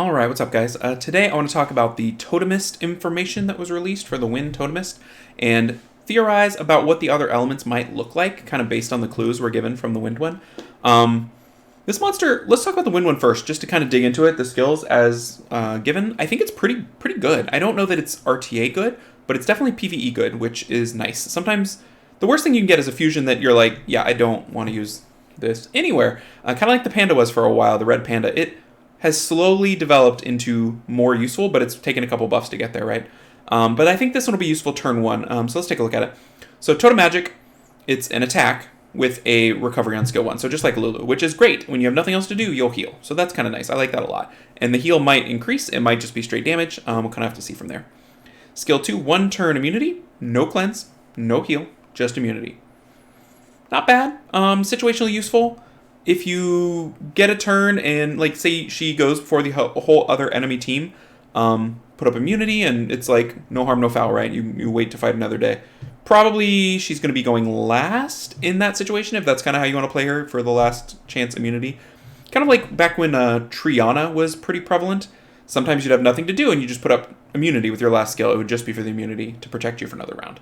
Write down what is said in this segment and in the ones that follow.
Alright, what's up guys? Today I want to talk about the TOTEMIST information that was released for the Wind TOTEMIST and theorize about what the other elements might look like, kind of based on the clues we're given from the Wind one. This monster, let's talk about the Wind one first, just to kind of dig into it, the skills as given. I think it's pretty good. I don't know that it's RTA good, but it's definitely PvE good, which is nice. Sometimes the worst thing you can get is a fusion that you're like, yeah, I don't want to use this anywhere. Kind of like the Panda was for a while, the Red Panda. It has slowly developed into more useful, but it's taken a couple buffs to get there, right? But I think this one will be useful turn one. So let's take a look at it. So Totem Magic, it's an attack with a recovery on skill 1. So just like Lulu, which is great. When you have nothing else to do, you'll heal. So that's kind of nice. I like that a lot. And the heal might increase. It might just be straight damage. We'll kind of have to see from there. Skill 2, 1 turn immunity. No cleanse, no heal, just immunity. Not bad. Situationally useful. If you get a turn and, like, say she goes before the whole other enemy team, put up immunity, and it's like, no harm, no foul, right? You wait to fight another day. Probably she's going to be going last in that situation, if that's kind of how you want to play her for the last chance immunity. Kind of like back when Triana was pretty prevalent. Sometimes you'd have nothing to do, and you just put up immunity with your last skill. It would just be for the immunity to protect you for another round.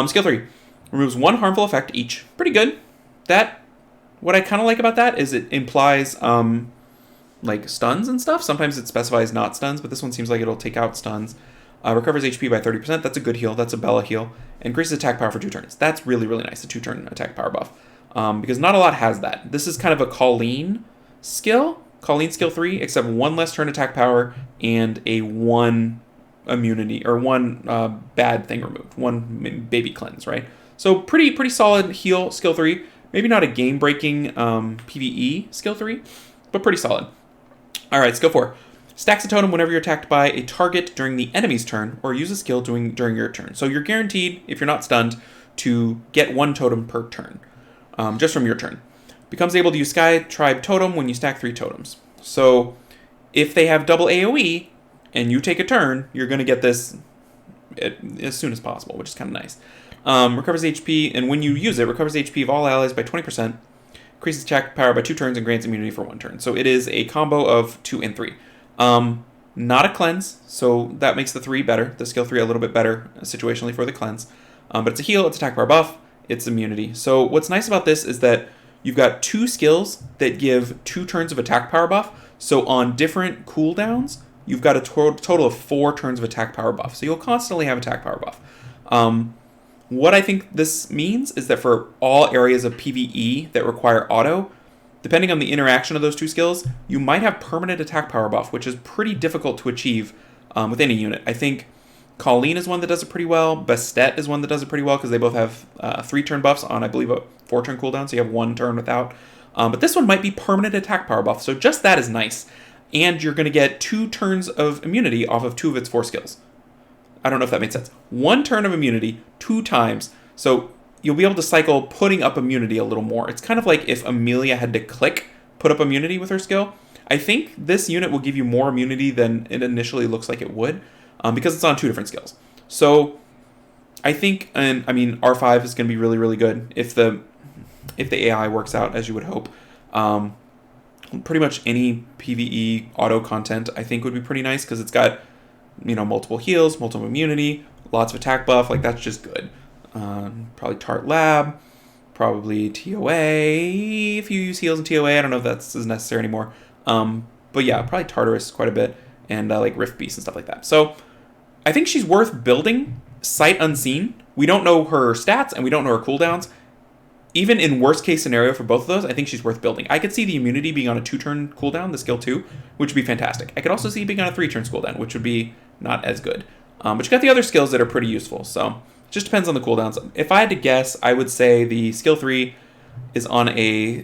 Skill 3. Removes 1 harmful effect each. Pretty good. What I kind of like about that is it implies, like, stuns and stuff. Sometimes it specifies not stuns, but this one seems like it'll take out stuns. Recovers HP by 30%. That's a good heal. That's a Bella heal. Increases attack power for 2 turns. That's really, really nice, a 2-turn attack power buff. Because not a lot has that. This is kind of a Colleen skill. Colleen skill 3, except 1 less turn attack power and a 1 immunity, or 1 bad thing removed. 1 baby cleanse, right? So pretty solid heal skill 3. Maybe not a game-breaking PvE skill 3, but pretty solid. Alright, skill 4. Stacks a totem whenever you're attacked by a target during the enemy's turn, or use a skill during your turn. So you're guaranteed, if you're not stunned, to get 1 totem per turn, just from your turn. Becomes able to use Sky Tribe Totem when you stack 3 totems. So if they have double AoE, and you take a turn, you're going to get this as soon as possible, which is kind of nice. Recovers HP, and when you use it, recovers HP of all allies by 20%, increases attack power by 2 turns, and grants immunity for 1 turn. So it is a combo of 2 and 3. Not a cleanse, so that makes the 3 better, the skill 3 a little bit better situationally for the cleanse. But it's a heal, it's attack power buff, it's immunity. So what's nice about this is that you've got 2 skills that give 2 turns of attack power buff. So on different cooldowns, you've got a total of 4 turns of attack power buff. So you'll constantly have attack power buff. What I think this means is that for all areas of PvE that require auto, depending on the interaction of those 2 skills, you might have permanent attack power buff, which is pretty difficult to achieve with any unit. I think Colleen is one that does it pretty well. Bastet is one that does it pretty well because they both have 3-turn buffs on, I believe, a 4-turn cooldown, so you have 1 turn without. But this one might be permanent attack power buff, so just that is nice. And you're going to get 2 turns of immunity off of 2 of its 4 skills. I don't know if that made sense. 1 turn of immunity 2 times. So you'll be able to cycle putting up immunity a little more. It's kind of like if Amelia had to click put up immunity with her skill. I think this unit will give you more immunity than it initially looks like it would, because it's on 2 different skills. So I think, and I mean, R5 is going to be really, really good if the AI works out as you would hope. Pretty much any PvE auto content I think would be pretty nice because it's got, you know, multiple heals, multiple immunity, lots of attack buff. Like, that's just good. Probably Tart Lab, probably TOA. If you use heals in TOA, I don't know if that's as necessary anymore. But yeah, probably Tartarus quite a bit, and like Rift Beast and stuff like that. So I think she's worth building sight unseen. We don't know her stats and we don't know her cooldowns. Even in worst case scenario for both of those, I think she's worth building. I could see the immunity being on a 2-turn cooldown, the skill 2, which would be fantastic. I could also see it being on a 3-turn cooldown, which would be not as good. But you got the other skills that are pretty useful, so it just depends on the cooldowns. If I had to guess, I would say the skill 3 is on a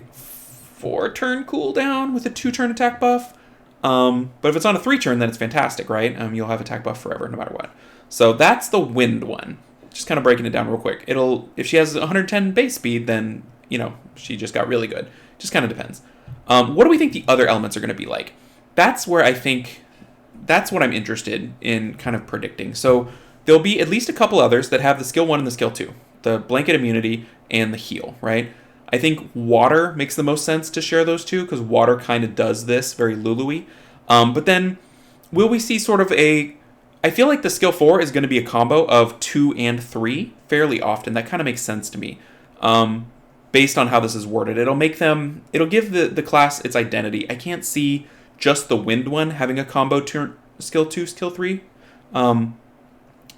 4-turn cooldown with a 2-turn attack buff. But if it's on a 3-turn, then it's fantastic, right? You'll have attack buff forever, no matter what. So that's the Wind one. Just kind of breaking it down real quick. If she has 110 base speed, then, you know, she just got really good. Just kind of depends. What do we think the other elements are going to be like? That's where I think, that's what I'm interested in kind of predicting. So there'll be at least a couple others that have the skill 1 and the skill 2. The blanket immunity and the heal, right? I think water makes the most sense to share those two because water kind of does this very Lulu-y. But then, will we see sort of a... I feel like the skill 4 is going to be a combo of 2 and 3 fairly often. That kind of makes sense to me. Based on how this is worded. It'll give the class its identity. I can't see just the wind one having a combo skill 2, skill 3. So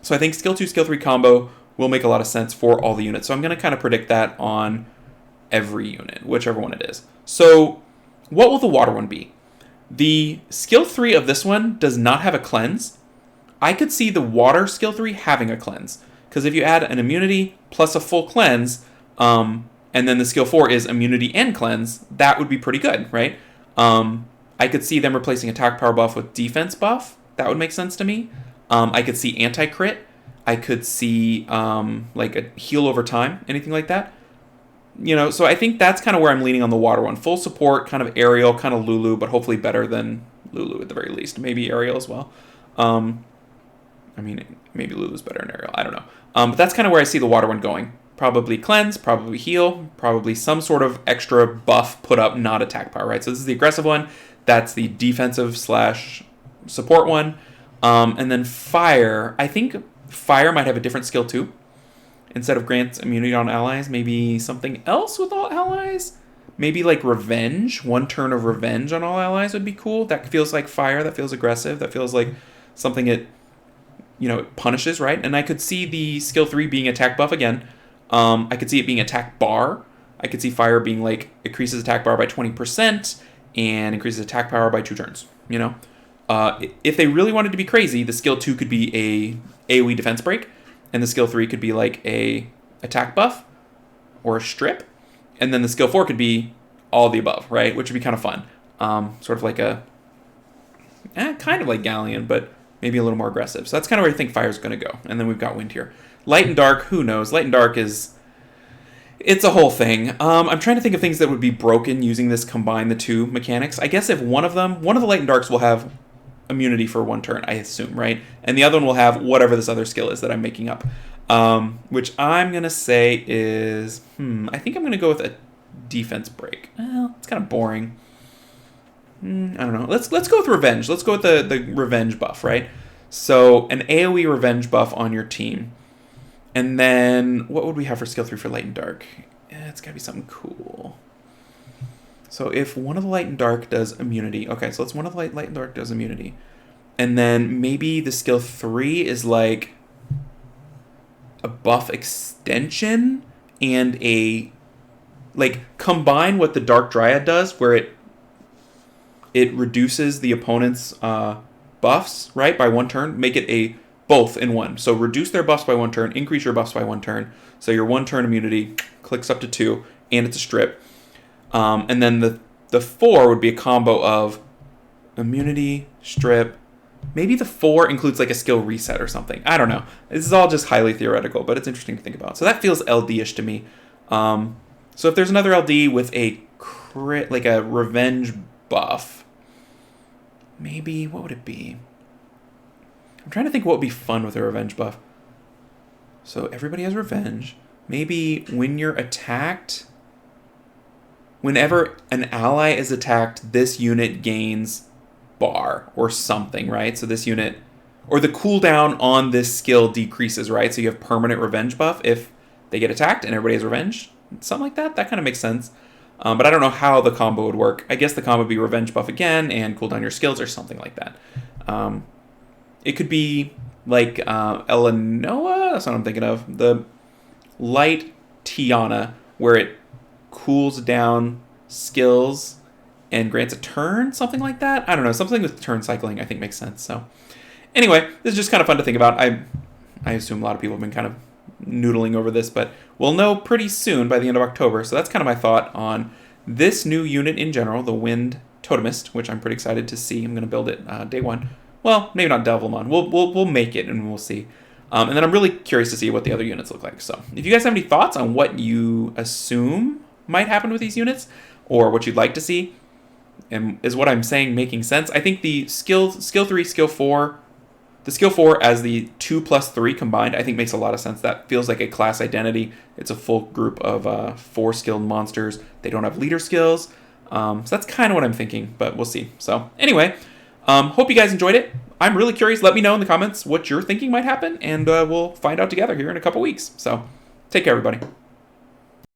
I think skill 2, skill 3 combo will make a lot of sense for all the units. So I'm going to kind of predict that on every unit, whichever one it is. So what will the water one be? The skill 3 of this one does not have a cleanse. I could see the water skill 3 having a cleanse. Because if you add an immunity plus a full cleanse, and then the skill 4 is immunity and cleanse, that would be pretty good, right? I could see them replacing attack power buff with defense buff. That would make sense to me. I could see anti-crit. I could see like a heal over time, anything like that. So I think that's kind of where I'm leaning on the water one. Full support, kind of Ariel, kind of Lulu, but hopefully better than Lulu at the very least. Maybe Ariel as well. Maybe Lulu's better than Ariel. I don't know. But that's kind of where I see the water one going. Probably cleanse, probably heal, probably some sort of extra buff put up, not attack power, right? So this is the aggressive one. That's the defensive / support one. And then fire. I think fire might have a different skill too. Instead of grants immunity on allies, maybe something else with all allies. Maybe like revenge. 1 turn of revenge on all allies would be cool. That feels like fire. That feels aggressive. That feels like something it punishes, right? And I could see the skill 3 being attack buff again. I could see it being attack bar. I could see fire being like increases attack bar by 20% and increases attack power by 2 turns. If they really wanted to be crazy, the skill 2 could be a AoE defense break, and the skill 3 could be like a attack buff or a strip, and then the skill 4 could be all the above, right? Which would be kind of fun. Sort of like kind of like Galleon, but maybe a little more aggressive. So that's kind of where I think fire's going to go. And then we've got wind here. Light and dark, who knows? Light and dark it's a whole thing. I'm trying to think of things that would be broken using this combine the 2 mechanics. I guess if one of the light and darks will have immunity for 1 turn, I assume, right? And the other one will have whatever this other skill is that I'm making up. Which I'm going to say is, I think I'm going to go with a defense break. Well, it's kind of boring. I don't know. Let's go with revenge. Let's go with the revenge buff, right? So an AoE revenge buff on your team. And then, what would we have for skill 3 for light and dark? It's got to be something cool. So if one of the light and dark does immunity. Okay, so it's one of the light and dark does immunity. And then maybe the skill 3 is like a buff extension and combine what the Dark Dryad does, where it reduces the opponent's buffs, right, by 1 turn. Make it both in one. So reduce their buffs by 1 turn, increase your buffs by 1 turn. So your 1 turn immunity clicks up to 2, and it's a strip. And then the 4 would be a combo of immunity, strip. Maybe the 4 includes like a skill reset or something. I don't know. This is all just highly theoretical, but it's interesting to think about. So that feels LD-ish to me. So if there's another LD with a crit, like a revenge buff, maybe, what would it be? I'm trying to think what would be fun with a revenge buff. So everybody has revenge. Maybe when you're attacked, whenever an ally is attacked, this unit gains bar or something, right? So this unit, or the cooldown on this skill decreases, right? So you have permanent revenge buff if they get attacked and everybody has revenge. Something like that. That kind of makes sense. But I don't know how the combo would work. I guess the combo would be revenge buff again and cool down your skills or something like that. It could be like Elenoa. That's what I'm thinking of. The light Tiana, where it cools down skills and grants a turn, something like that. I don't know. Something with turn cycling I think makes sense. So anyway, this is just kind of fun to think about. I assume a lot of people have been kind of noodling over this, but we'll know pretty soon by the end of October. So that's kind of my thought on this new unit in general, the Wind Totemist, which I'm pretty excited to see. I'm going to build it day 1. Well, maybe not Devilmon. We'll make it and we'll see. And then I'm really curious to see what the other units look like. So if you guys have any thoughts on what you assume might happen with these units or what you'd like to see, and is what I'm saying making sense? I think the skill 3, skill 4, the skill 4 as the 2 plus 3 combined, I think makes a lot of sense. That feels like a class identity. It's a full group of 4 skilled monsters. They don't have leader skills. So that's kind of what I'm thinking, but we'll see. So anyway, Hope you guys enjoyed it. I'm really curious. Let me know in the comments what you're thinking might happen, and we'll find out together here in a couple weeks. So take care, everybody.